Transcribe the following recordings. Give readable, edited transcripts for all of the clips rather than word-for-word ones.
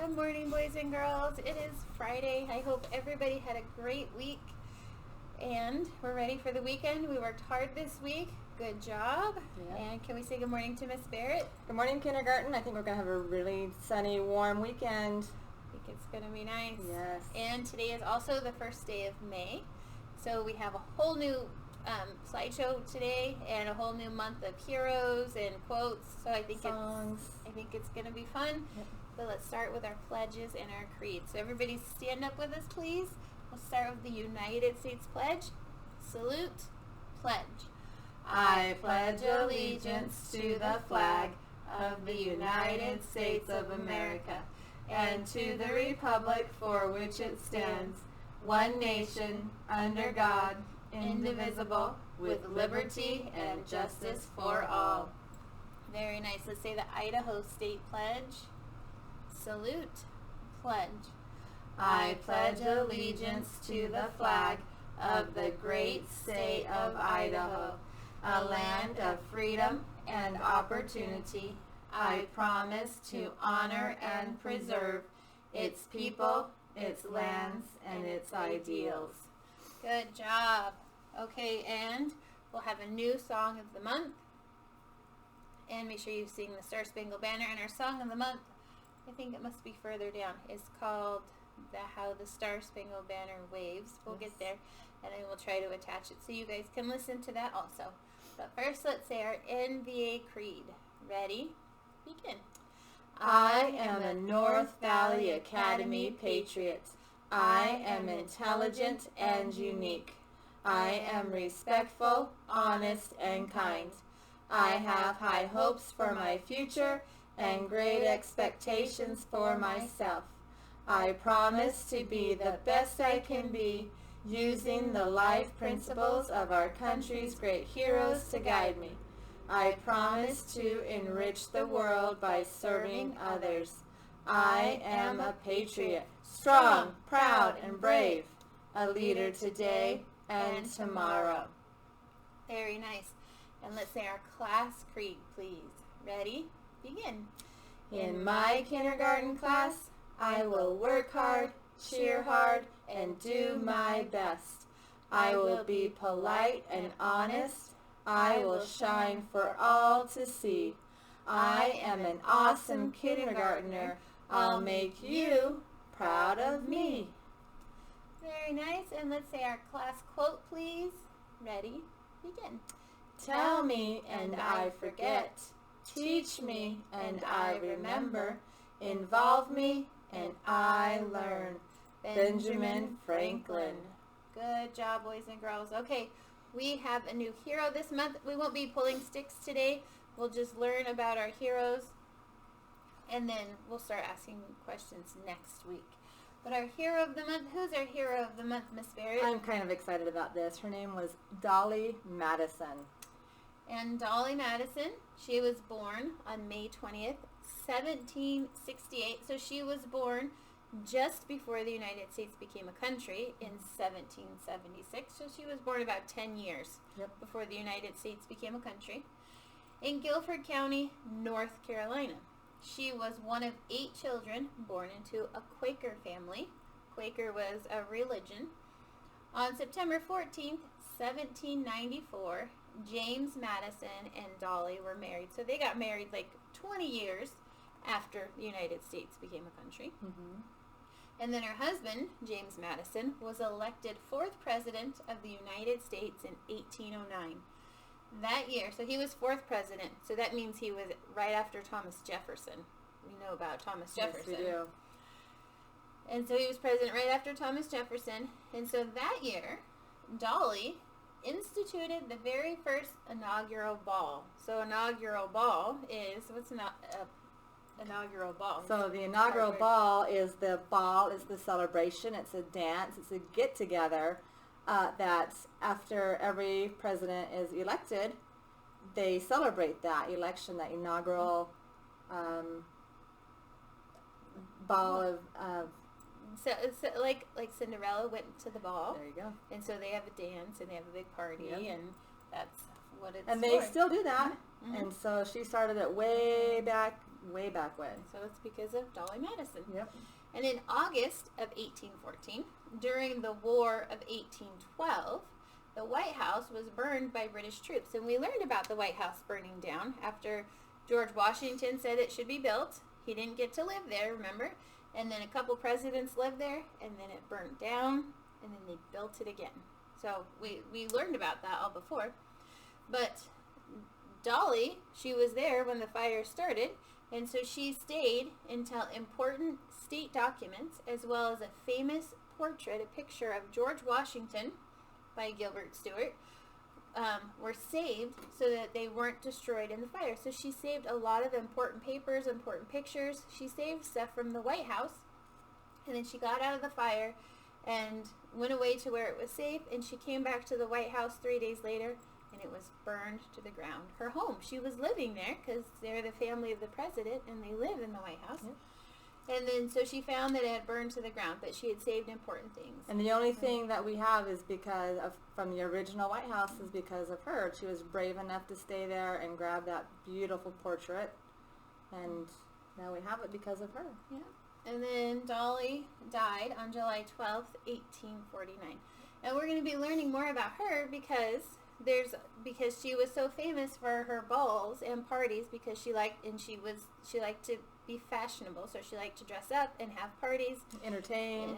Good morning, boys and girls. It is Friday. I hope everybody had a great week. And we're ready for the weekend. We worked hard this week. Good job. Yeah. And can we say good morning to Miss Barrett? Good morning, kindergarten. I think we're going to have a really sunny, warm weekend. I think it's going to be nice. Yes. And today is also the first day of May. So we have a whole new slideshow today and a whole new month of heroes and quotes. So I think songs. I think it's going to be fun. Yep. But let's start with our pledges and our creed. So everybody stand up with us, please. We'll start with the United States pledge. Salute. Pledge. I pledge allegiance to the flag of the United States of America and to the republic for which it stands, one nation, under God, indivisible, with liberty and justice for all. Very nice. Let's say the Idaho State Pledge. Salute. Pledge. I pledge allegiance to the flag of the great state of Idaho, a land of freedom and opportunity. I promise to honor and preserve its people, its lands, and its ideals. Good job. Okay, and we'll have a new song of the month. And make sure you sing the Star Spangled Banner. And our song of the month, I think it must be further down, is called How the Star Spangled Banner Waves. We'll get there, and then we'll try to attach it so you guys can listen to that also. But first, let's say our NBA Creed. Ready? Begin. I am a North Valley Academy Patriot. I am intelligent and unique. I am respectful, honest, and kind. I have high hopes for my future and great expectations for myself. I promise to be the best I can be, using the life principles of our country's great heroes to guide me. I promise to enrich the world by serving others. I am a patriot, strong, proud, and brave, a leader today and tomorrow. Very nice. And let's say our class creed, please. Ready? Begin. In my kindergarten class, I will work hard, cheer hard, and do my best. I will be polite and honest. I will shine for all to see. I am an awesome kindergartner. I'll make you proud of me. Very nice. And let's say our class quote, please. Ready? Begin. Tell me and I forget. Teach me and I remember. Involve me and I learn. Benjamin Franklin. Good job, boys and girls. Okay, we have a new hero this month. We won't be pulling sticks today. We'll just learn about our heroes, and then we'll start asking questions next week. But our hero of the month, who's our hero of the month, Miss Barrett? I'm kind of excited about this. Her name was Dolly Madison. And Dolly Madison, she was born on May 20th, 1768. So she was born just before the United States became a country in 1776. So she was born about 10 years before the United States became a country. In Guilford County, North Carolina. She was one of 8 children born into a Quaker family. Quaker was a religion. On September 14th, 1794, James Madison and Dolly were married. So they got married like 20 years after the United States became a country. Mm-hmm. And then her husband, James Madison, was elected 4th president of the United States in 1809. That year, so he was 4th president, so that means he was right after Thomas Jefferson. We know about Thomas Jefferson. Yes, we do. And so he was president right after Thomas Jefferson. And so that year, Dolly instituted the very first inaugural ball. So inaugural ball is, what's inaugural ball? So the inaugural ball is the celebration. It's a dance. It's a get-together that after every president is elected, they celebrate that election, that inaugural ball of So like Cinderella went to the ball. there you go. And so they have a dance and they have a big party, and that's what it's And they for. still do that. Mhm. And so she started it way back way back when. So it's because of Dolly Madison. Yep. And in August of 1814, during the War of 1812, the White House was burned by British troops. And we learned about the White House burning down after George Washington said it should be built. He didn't get to live there, remember? And then a couple presidents lived there, and then it burned down, and then they built it again. So we learned about that all before. But Dolly, she was there when the fire started, and so she stayed until important state documents, as well as a famous portrait, a picture of George Washington by Gilbert Stuart, were saved so that they weren't destroyed in the fire. So she saved a lot of important papers, important pictures. She saved stuff from the White House, and then she got out of the fire and went away to where it was safe, and she came back to the White House 3 days later, and it was burned to the ground. Her home. She was living there because they're the family of the president, and they live in the White House. Yep. And then so she found that it had burned to the ground, but she had saved important things. And the only thing that we have is because of, from the original White House, is because of her. She was brave enough to stay there and grab that beautiful portrait, and now we have it because of her. Yeah. And then Dolly died on July 12th, 1849. And we're going to be learning more about her because she was so famous for her balls and parties, because she liked to be fashionable, so she liked to dress up and have parties, Entertain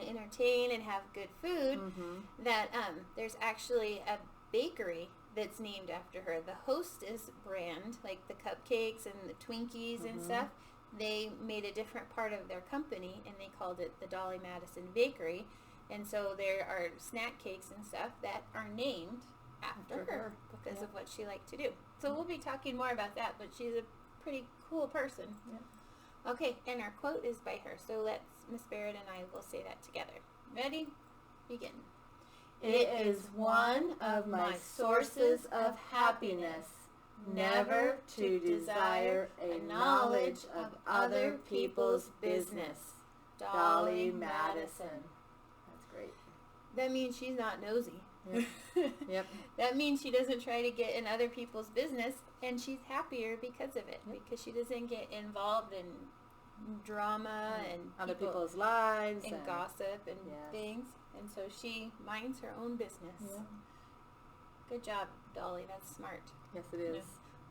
and have good food. Mm-hmm. That there's actually a bakery that's named after her. The Hostess brand, like the cupcakes and the Twinkies and stuff, they made a different part of their company, and they called it the Dolly Madison Bakery. And so there are snack cakes and stuff that are named after her because of what she liked to do. So we'll be talking more about that, but she's a pretty cool person. Yep. Okay, and our quote is by her. So Miss Barrett and I will say that together. Ready? Begin. It is one of my sources of happiness never to desire a knowledge of other people's business. Dolly Madison. That's great. That means she's not nosy. Yep. Yep. That means she doesn't try to get in other people's business, and she's happier because of it, because she doesn't get involved in drama and other people's lives and gossip and yes. things, and so she minds her own business. Yeah. Good job, Dolly. That's smart. Yes, it is.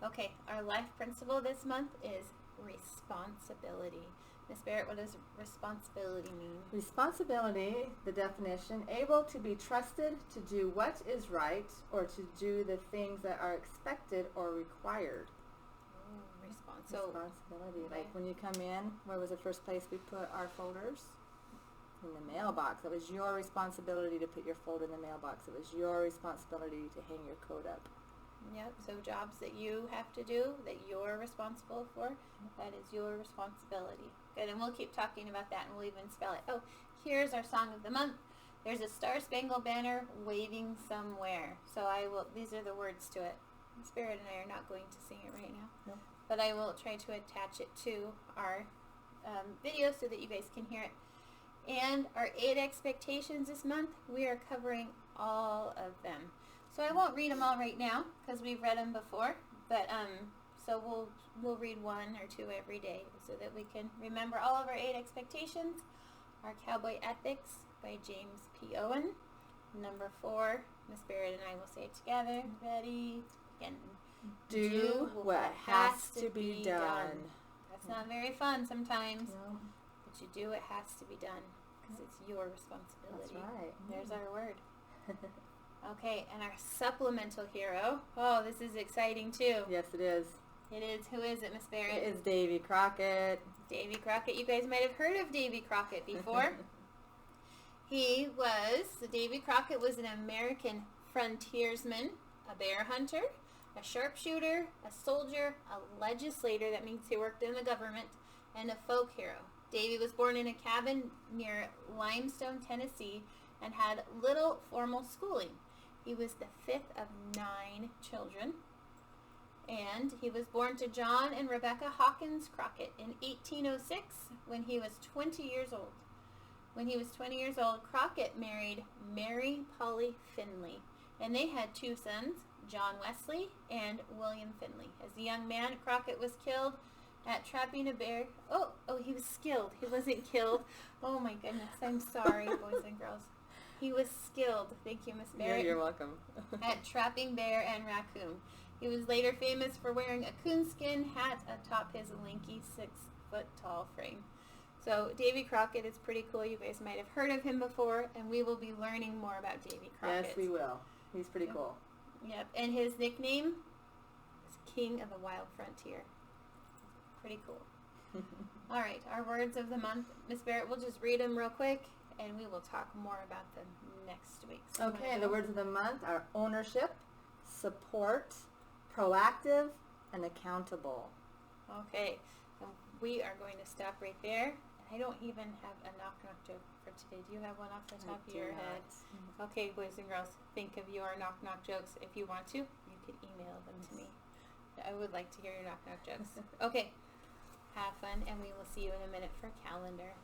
Okay, our life principle this month is responsibility. Miss Barrett, what does responsibility mean? Responsibility, the definition, able to be trusted to do what is right or to do the things that are expected or required. Responsibility. Okay. Like when you come in, where was the first place we put our folders? In the mailbox. It was your responsibility to put your folder in the mailbox. It was your responsibility to hang your coat up. Yep, so jobs that you have to do, that you're responsible for, that is your responsibility. Good, and we'll keep talking about that, and we'll even spell it. Oh, here's our song of the month. There's a Star-Spangled Banner waving somewhere. So these are the words to it. Spirit and I are not going to sing it right now. No. But I will try to attach it to our video so that you guys can hear it. And our 8 expectations this month, we are covering all of them. So I won't read them all right now because we've read them before, but so we'll read 1 or 2 every day so that we can remember all of our 8 expectations. Our Cowboy Ethics by James P. Owen. Number 4, Miss Barrett and I will say it together. Ready? Again. Do what has to be done. That's not very fun sometimes, No. but you do what has to be done because it's your responsibility. That's right. There's our word. Okay, and our supplemental hero. Oh, this is exciting too. Yes, it is. It is. Who is it, Miss Barrett? It is Davy Crockett. Davy Crockett. You guys might have heard of Davy Crockett before. Davy Crockett was an American frontiersman, a bear hunter, a sharpshooter, a soldier, a legislator, that means he worked in the government, and a folk hero. Davy was born in a cabin near Limestone, Tennessee, and had little formal schooling. He was the 5th of 9 children, and he was born to John and Rebecca Hawkins Crockett in 1806 when he was 20 years old. When he was 20 years old, Crockett married Mary Polly Finley, and they had 2 sons, John Wesley and William Finley. As a young man, Crockett was killed at trapping a bear. Oh, he was skilled. He wasn't killed. Oh my goodness. I'm sorry, boys and girls. He was skilled. Thank you, Miss Barrett. You're welcome. At trapping bear and raccoon. He was later famous for wearing a coonskin hat atop his lanky 6-foot-tall frame. So Davy Crockett is pretty cool. You guys might have heard of him before, and we will be learning more about Davy Crockett. Yes, we will. He's pretty cool. Yep, and his nickname is King of the Wild Frontier. Pretty cool. All right, our words of the month. Miss Barrett, we'll just read them real quick, and we will talk more about them next week. So Okay, the words of the month are ownership, support, proactive, and accountable. Okay, so we are going to stop right there. I don't even have a knock-knock joke for today. Do you have one off the top of your head? Okay, boys and girls, think of your knock-knock jokes. If you want to, you could email them to me. I would like to hear your knock-knock jokes. Okay, have fun, and we will see you in a minute for calendar.